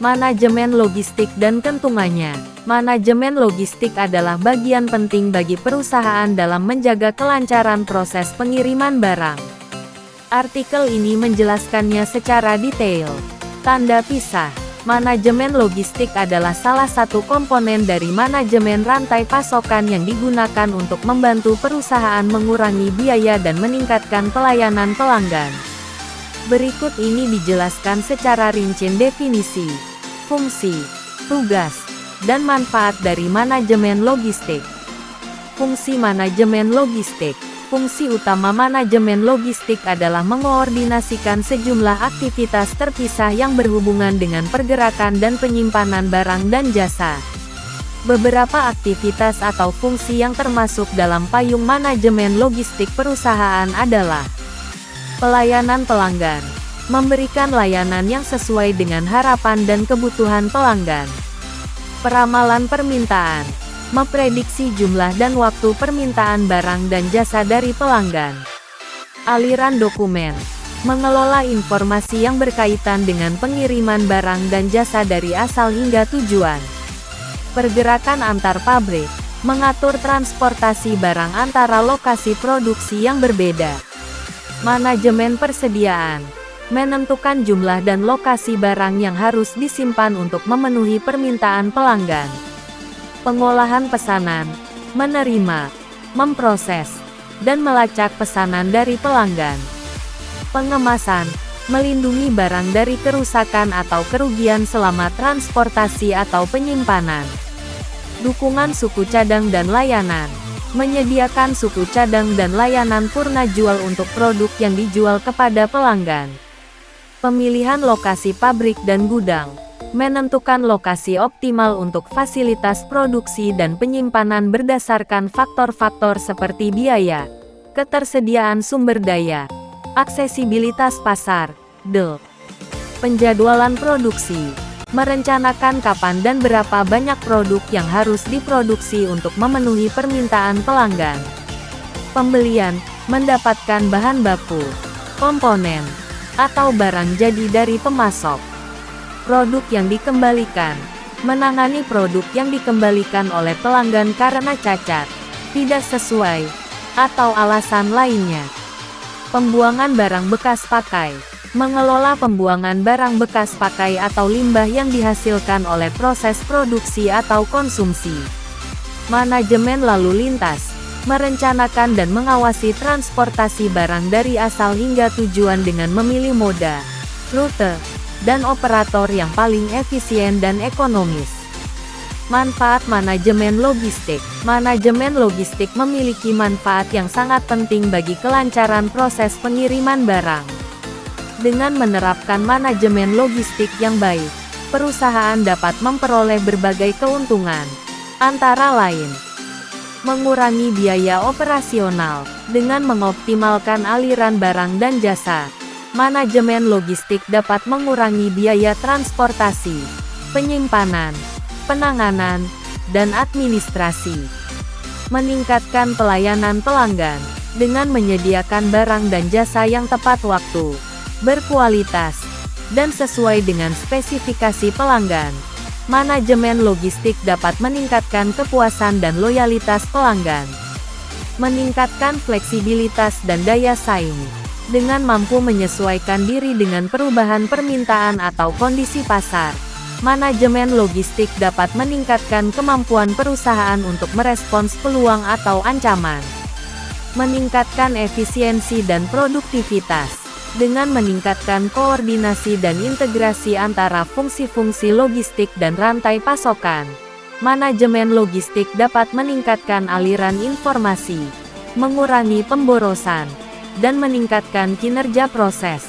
Manajemen logistik dan kentungannya. Manajemen logistik adalah bagian penting bagi perusahaan dalam menjaga kelancaran proses pengiriman barang. Artikel ini menjelaskannya secara detail. Tanda pisah. Manajemen logistik adalah salah satu komponen dari manajemen rantai pasokan yang digunakan untuk membantu perusahaan mengurangi biaya dan meningkatkan pelayanan pelanggan. Berikut ini dijelaskan secara rinci definisi, fungsi, tugas, dan manfaat dari manajemen logistik. Fungsi manajemen logistik. Fungsi utama manajemen logistik adalah mengoordinasikan sejumlah aktivitas terpisah yang berhubungan dengan pergerakan dan penyimpanan barang dan jasa. Beberapa aktivitas atau fungsi yang termasuk dalam payung manajemen logistik perusahaan adalah pelayanan pelanggan, memberikan layanan yang sesuai dengan harapan dan kebutuhan pelanggan. Peramalan permintaan, memprediksi jumlah dan waktu permintaan barang dan jasa dari pelanggan. Aliran dokumen, mengelola informasi yang berkaitan dengan pengiriman barang dan jasa dari asal hingga tujuan. Pergerakan antar pabrik, mengatur transportasi barang antara lokasi produksi yang berbeda. Manajemen persediaan, menentukan jumlah dan lokasi barang yang harus disimpan untuk memenuhi permintaan pelanggan. Pengolahan pesanan, menerima, memproses, dan melacak pesanan dari pelanggan. Pengemasan, melindungi barang dari kerusakan atau kerugian selama transportasi atau penyimpanan. Dukungan suku cadang dan layanan, menyediakan suku cadang dan layanan purna jual untuk produk yang dijual kepada pelanggan. Pemilihan lokasi pabrik dan gudang, menentukan lokasi optimal untuk fasilitas produksi dan penyimpanan berdasarkan faktor-faktor seperti biaya, ketersediaan sumber daya, aksesibilitas pasar, penjadwalan produksi, merencanakan kapan dan berapa banyak produk yang harus diproduksi untuk memenuhi permintaan pelanggan. Pembelian, mendapatkan bahan baku, komponen, atau barang jadi dari pemasok. Produk yang dikembalikan, menangani produk yang dikembalikan oleh pelanggan karena cacat, tidak sesuai, atau alasan lainnya. Pembuangan barang bekas pakai, mengelola pembuangan barang bekas pakai atau limbah yang dihasilkan oleh proses produksi atau konsumsi. Manajemen lalu lintas, merencanakan dan mengawasi transportasi barang dari asal hingga tujuan dengan memilih moda, rute, dan operator yang paling efisien dan ekonomis. Manfaat manajemen logistik. Manajemen logistik memiliki manfaat yang sangat penting bagi kelancaran proses pengiriman barang. Dengan menerapkan manajemen logistik yang baik, perusahaan dapat memperoleh berbagai keuntungan, antara lain mengurangi biaya operasional dengan mengoptimalkan aliran barang dan jasa. Manajemen logistik dapat mengurangi biaya transportasi, penyimpanan, penanganan, dan administrasi. Meningkatkan pelayanan pelanggan dengan menyediakan barang dan jasa yang tepat waktu, berkualitas, dan sesuai dengan spesifikasi pelanggan. Manajemen logistik dapat meningkatkan kepuasan dan loyalitas pelanggan. Meningkatkan fleksibilitas dan daya saing dengan mampu menyesuaikan diri dengan perubahan permintaan atau kondisi pasar. Manajemen logistik dapat meningkatkan kemampuan perusahaan untuk merespons peluang atau ancaman. Meningkatkan efisiensi dan produktivitas dengan meningkatkan koordinasi dan integrasi antara fungsi-fungsi logistik dan rantai pasokan. Manajemen logistik dapat meningkatkan aliran informasi, mengurangi pemborosan, dan meningkatkan kinerja proses.